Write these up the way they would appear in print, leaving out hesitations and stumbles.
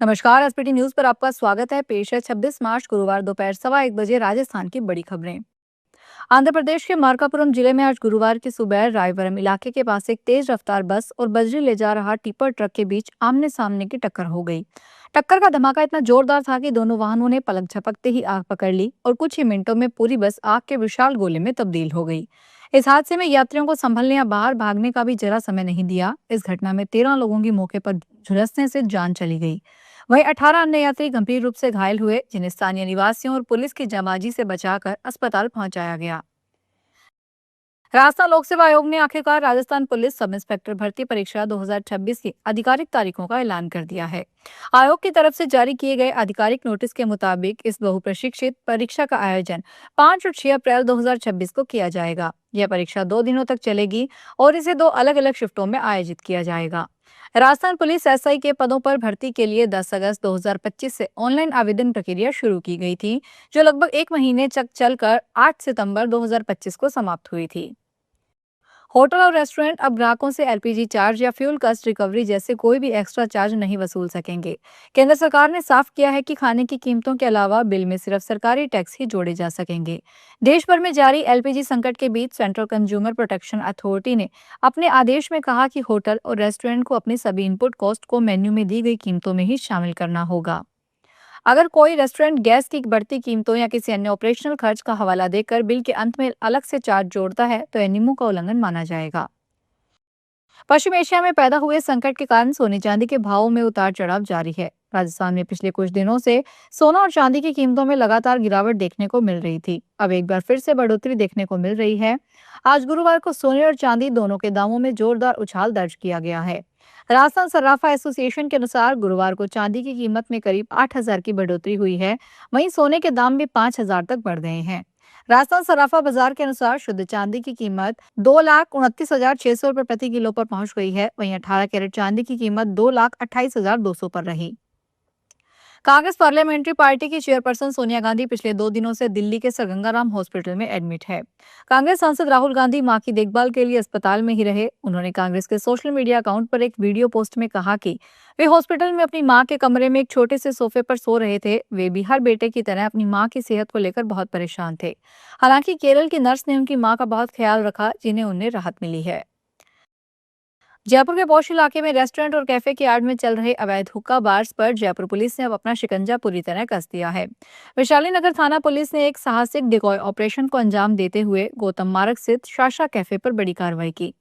नमस्कार। SPT news पर आपका स्वागत है। पेश है 26 मार्च गुरुवार दोपहर 1:15 राजस्थान की बड़ी खबरें। आंध्र प्रदेश के मार्कापुरम जिले में आज गुरुवार की सुबह रायवरम इलाके के पास एक तेज रफ्तार बस और बजरी ले जा रहा टिपर ट्रक के बीच आमने सामने की टक्कर हो गई। टक्कर का धमाका इतना जोरदार था कि दोनों वाहनों ने पलक झपकते ही आग पकड़ ली और कुछ ही मिनटों में पूरी बस आग के विशाल गोले में तब्दील हो गई। इस हादसे में यात्रियों को संभलने या बाहर भागने का भी जरा समय नहीं दिया। इस घटना में 13 लोगों की मौके पर झुलसने से जान चली गई। वहीं 18 अन्य यात्री गंभीर रूप से घायल हुए, जिन्हें स्थानीय निवासियों और पुलिस की जांबाजी से बचाकर अस्पताल पहुंचाया गया। राजस्थान लोक सेवा आयोग ने आखिरकार राजस्थान पुलिस सब इंस्पेक्टर भर्ती परीक्षा 2026 की आधिकारिक तारीखों का ऐलान कर दिया है। आयोग की तरफ से जारी किए गए आधिकारिक नोटिस के मुताबिक इस बहुप्रशिक्षित परीक्षा का आयोजन 5 और 6 अप्रैल 2026 को किया जाएगा। यह परीक्षा 2 दिनों तक चलेगी और इसे 2 अलग अलग शिफ्टों में आयोजित किया जाएगा। राजस्थान पुलिस एसआई के पदों पर भर्ती के लिए 10 अगस्त 2025 से ऑनलाइन आवेदन प्रक्रिया शुरू की गई थी, जो लगभग 1 महीने तक चलकर 8 सितंबर 2025 को समाप्त हुई थी। होटल और रेस्टोरेंट अब ग्राहकों से एलपीजी चार्ज या फ्यूल कॉस्ट रिकवरी जैसे कोई भी एक्स्ट्रा चार्ज नहीं वसूल सकेंगे। केंद्र सरकार ने साफ किया है कि खाने की कीमतों के अलावा बिल में सिर्फ सरकारी टैक्स ही जोड़े जा सकेंगे। देश भर में जारी एलपीजी संकट के बीच सेंट्रल कंज्यूमर प्रोटेक्शन अथॉरिटी ने अपने आदेश में कहा कि होटल और रेस्टोरेंट को अपनी सभी इनपुट कॉस्ट को मेन्यू में दी गई कीमतों में ही शामिल करना होगा। अगर कोई रेस्टोरेंट गैस की बढ़ती कीमतों या किसी अन्य ऑपरेशनल खर्च का हवाला देकर बिल के अंत में अलग से चार्ज जोड़ता है, तो यह नियमों का उल्लंघन माना जाएगा। पश्चिम एशिया में पैदा हुए संकट के कारण सोने चांदी के भावों में उतार चढ़ाव जारी है। राजस्थान में पिछले कुछ दिनों से सोना और चांदी की कीमतों में लगातार गिरावट देखने को मिल रही थी। अब एक बार फिर से बढ़ोतरी देखने को मिल रही है। आज गुरुवार को सोने और चांदी दोनों के दामों में जोरदार उछाल दर्ज किया गया है। राजस्थान सर्राफा एसोसिएशन के अनुसार गुरुवार को चांदी की कीमत में करीब 8,000 की बढ़ोतरी हुई है। वहीं सोने के दाम भी 5,000 तक बढ़ गए हैं। राजस्थान सराफा बाजार के अनुसार शुद्ध चांदी की कीमत 2,29,600 रुपए प्रति किलो पर पहुंच गई है। वहीं 18 कैरेट चांदी की कीमत 2,28,200 पर रही। कांग्रेस पार्लियामेंट्री पार्टी की चेयरपर्सन सोनिया गांधी पिछले 2 दिनों से दिल्ली के सर गंगाराम हॉस्पिटल में एडमिट है। कांग्रेस सांसद राहुल गांधी मां की देखभाल के लिए अस्पताल में ही रहे। उन्होंने कांग्रेस के सोशल मीडिया अकाउंट पर एक वीडियो पोस्ट में कहा कि वे हॉस्पिटल में अपनी मां के कमरे में एक छोटे से सोफे पर सो रहे थे। वे भी हर बेटे की तरह अपनी मां की सेहत को लेकर बहुत परेशान थे। हालांकि केरल की नर्स ने उनकी मां का बहुत ख्याल रखा, जिन्हें उन्हें राहत मिली है। जयपुर के पौष इलाके में रेस्टोरेंट और कैफे की आड़ में चल रहे अवैध हुक्का बार्स पर जयपुर पुलिस ने अब अपना शिकंजा पूरी तरह कस दिया है। वैशाली नगर थाना पुलिस ने एक साहसिक डिकॉय ऑपरेशन को अंजाम देते हुए गौतम मार्ग स्थित शाशा कैफे पर बड़ी कार्रवाई की।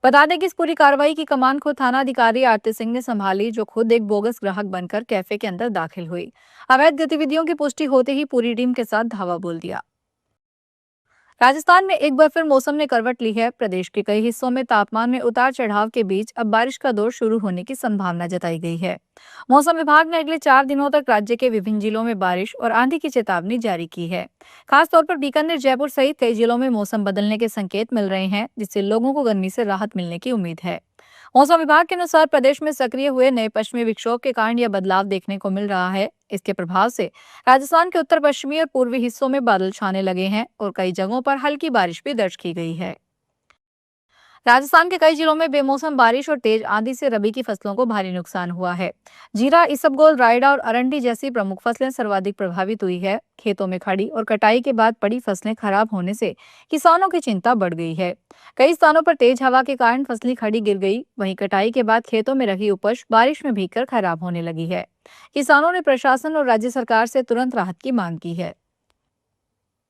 बता दें कि इस पूरी कार्रवाई की कमान खुद थाना अधिकारी आरती सिंह ने संभाली, जो खुद एक बोगस ग्राहक बनकर कैफे के अंदर दाखिल हुई। अवैध गतिविधियों की पुष्टि होते ही पूरी टीम के साथ धावा बोल दिया। राजस्थान में एक बार फिर मौसम ने करवट ली है। प्रदेश के कई हिस्सों में तापमान में उतार चढ़ाव के बीच अब बारिश का दौर शुरू होने की संभावना जताई गई है। मौसम विभाग ने अगले 4 दिनों तक राज्य के विभिन्न जिलों में बारिश और आंधी की चेतावनी जारी की है। खासतौर पर बीकानेर, जयपुर सहित कई जिलों में मौसम बदलने के संकेत मिल रहे हैं, जिससे लोगों को गर्मी से राहत मिलने की उम्मीद है। मौसम विभाग के अनुसार प्रदेश में सक्रिय हुए नए पश्चिमी विक्षोभ के कारण यह बदलाव देखने को मिल रहा है। इसके प्रभाव से राजस्थान के उत्तर पश्चिमी और पूर्वी हिस्सों में बादल छाने लगे हैं और कई जगहों पर हल्की बारिश भी दर्ज की गई है। राजस्थान के कई जिलों में बेमौसम बारिश और तेज आंधी से रबी की फसलों को भारी नुकसान हुआ है। जीरा, इसबगोल, रायडा और अरंडी जैसी प्रमुख फसलें सर्वाधिक प्रभावित हुई है। खेतों में खड़ी और कटाई के बाद पड़ी फसलें खराब होने से किसानों की चिंता बढ़ गई है। कई स्थानों पर तेज हवा के कारण फसली खड़ी गिर गई। वहीं कटाई के बाद खेतों में रखी उपज बारिश में भीगकर खराब होने लगी है। किसानों ने प्रशासन और राज्य सरकार से तुरंत राहत की मांग की है।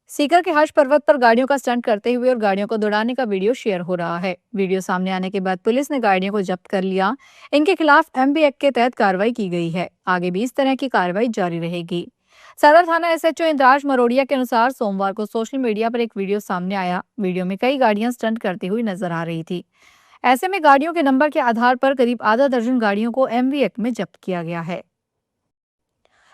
सीकर के हर्ष पर्वत पर गाड़ियों का स्टंट करते हुए और गाड़ियों को दौड़ाने का वीडियो शेयर हो रहा है। वीडियो सामने आने के बाद पुलिस ने गाड़ियों को जब्त कर लिया। इनके खिलाफ एमबी एक्ट के तहत कार्रवाई की गई है। आगे भी इस तरह की कार्रवाई जारी रहेगी। सदर थाना एसएचओ इंद्राज मरोड़िया के अनुसार सोमवार को सोशल मीडिया पर एक वीडियो सामने आया। वीडियो में कई गाड़ियां स्टंट करती हुई नजर आ रही थी। ऐसे में गाड़ियों के नंबर के आधार पर करीब आधा दर्जन गाड़ियों को एमवी एक्ट में जब्त किया गया है।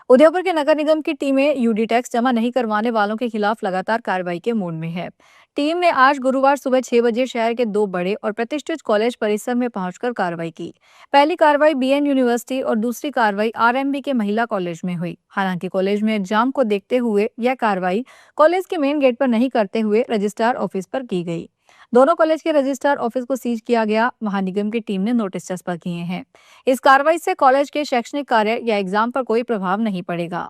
उदयपुर के नगर निगम की टीमें यूडी टैक्स जमा नहीं करवाने वालों के खिलाफ लगातार कार्रवाई के मूड में है। टीम ने आज गुरुवार सुबह 6 बजे शहर के 2 बड़े और प्रतिष्ठित कॉलेज परिसर में पहुंचकर कार्रवाई की। पहली कार्रवाई बीएन यूनिवर्सिटी और दूसरी कार्रवाई आरएमबी के महिला कॉलेज में हुई। हालांकि कॉलेज में एग्जाम को देखते हुए यह कार्रवाई कॉलेज के मेन गेट पर नहीं करते हुए रजिस्ट्रार ऑफिस पर की गई। दोनों कॉलेज के रजिस्ट्रार ऑफिस को सीज किया गया। महानिगम की टीम ने नोटिस चस्पा किए हैं। इस कार्रवाई से कॉलेज के शैक्षणिक कार्य या एग्जाम पर कोई प्रभाव नहीं पड़ेगा।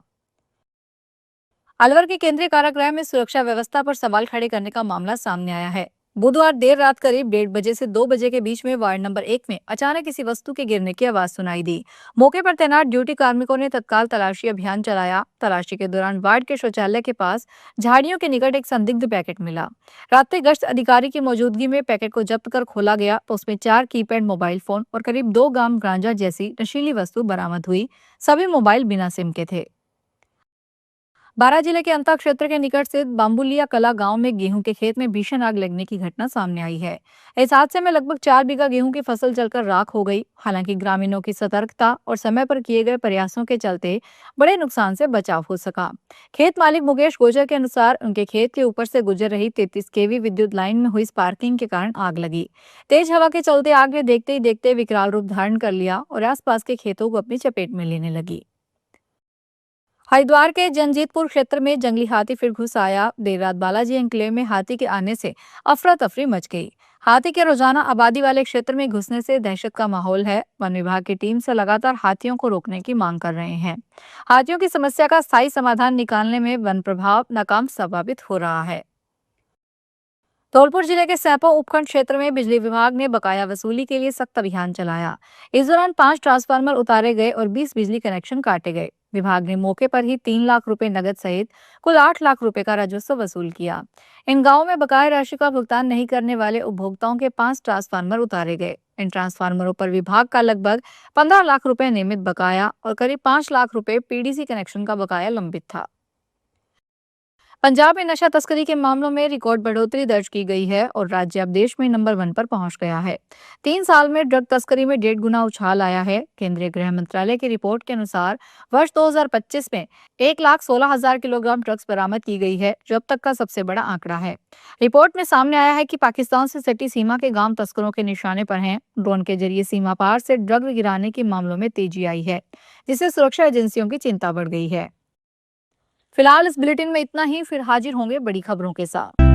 अलवर के केंद्रीय कारागृह में सुरक्षा व्यवस्था पर सवाल खड़े करने का मामला सामने आया है। बुधवार देर रात करीब 1:30 से 2 बजे के बीच में वार्ड नंबर 1 में अचानक किसी वस्तु के गिरने की आवाज सुनाई दी। मौके पर तैनात ड्यूटी कार्मिकों ने तत्काल तलाशी अभियान चलाया। तलाशी के दौरान वार्ड के शौचालय के पास झाड़ियों के निकट एक संदिग्ध पैकेट मिला। रात्रि गश्त अधिकारी की मौजूदगी में पैकेट को जब्त कर खोला गया तो उसमें 4 कीपैड मोबाइल फोन और करीब 2 ग्राम गांजा जैसी नशीली वस्तु बरामद हुई। सभी मोबाइल बिना सिम के थे। बारां जिले के अंता क्षेत्र के निकट स्थित बाम्बुलिया कला गांव में गेहूं के खेत में भीषण आग लगने की घटना सामने आई है। इस हादसे में लगभग 4 बीघा गेहूं की फसल जलकर राख हो गई। हालांकि ग्रामीणों की सतर्कता और समय पर किए गए प्रयासों के चलते बड़े नुकसान से बचाव हो सका। खेत मालिक मुकेश गुर्जर के अनुसार उनके खेत के ऊपर से गुजर रही 33 केवी विद्युत लाइन में हुई स्पार्किंग के कारण आग लगी। तेज हवा के चलते आग ने देखते ही देखते विकराल रूप धारण कर लिया और आसपास के खेतों को अपनी चपेट में लेने लगी। हरिद्वार के जनजीतपुर क्षेत्र में जंगली हाथी फिर घुस आया। देर रात बालाजी एन्क्लेव में हाथी के आने से अफरा तफरी मच गई। हाथी के रोजाना आबादी वाले क्षेत्र में घुसने से दहशत का माहौल है। वन विभाग की टीम से लगातार हाथियों को रोकने की मांग कर रहे हैं। हाथियों की समस्या का स्थायी समाधान निकालने में वन प्रभाग नाकाम साबित हो रहा है। धौलपुर जिले के सैंपो उपखंड क्षेत्र में बिजली विभाग ने बकाया वसूली के लिए सख्त अभियान चलाया। इस दौरान 5 ट्रांसफार्मर उतारे गए और 20 बिजली कनेक्शन काटे गए। विभाग ने मौके पर ही 3 लाख रुपए नगद सहित कुल 8 लाख रुपए का राजस्व वसूल किया। इन गांवों में बकाया राशि का भुगतान नहीं करने वाले उपभोक्ताओं के 5 ट्रांसफार्मर उतारे गए। इन ट्रांसफार्मरों पर विभाग का लगभग 15 लाख रुपए नियमित बकाया और करीब 5 लाख रुपए पीडीसी कनेक्शन का बकाया लंबित था। पंजाब में नशा तस्करी के मामलों में रिकॉर्ड बढ़ोतरी दर्ज की गई है और राज्य अब देश में नंबर 1 पर पहुंच गया है। 3 साल में ड्रग तस्करी में 1.5 गुना उछाल आया है। केंद्रीय गृह मंत्रालय की रिपोर्ट के अनुसार वर्ष 2025 में 1,16,000 किलोग्राम ड्रग्स बरामद की गई है, जो अब तक का सबसे बड़ा आंकड़ा है। रिपोर्ट में सामने आया है कि पाकिस्तान से सटी सीमा के गांव तस्करों के निशाने पर हैं। ड्रोन के जरिए सीमा पार से ड्रग गिराने के मामलों में तेजी आई है, जिससे सुरक्षा एजेंसियों की चिंता बढ़ गई है। फिलहाल इस बुलेटिन में इतना ही। फिर हाजिर होंगे बड़ी खबरों के साथ।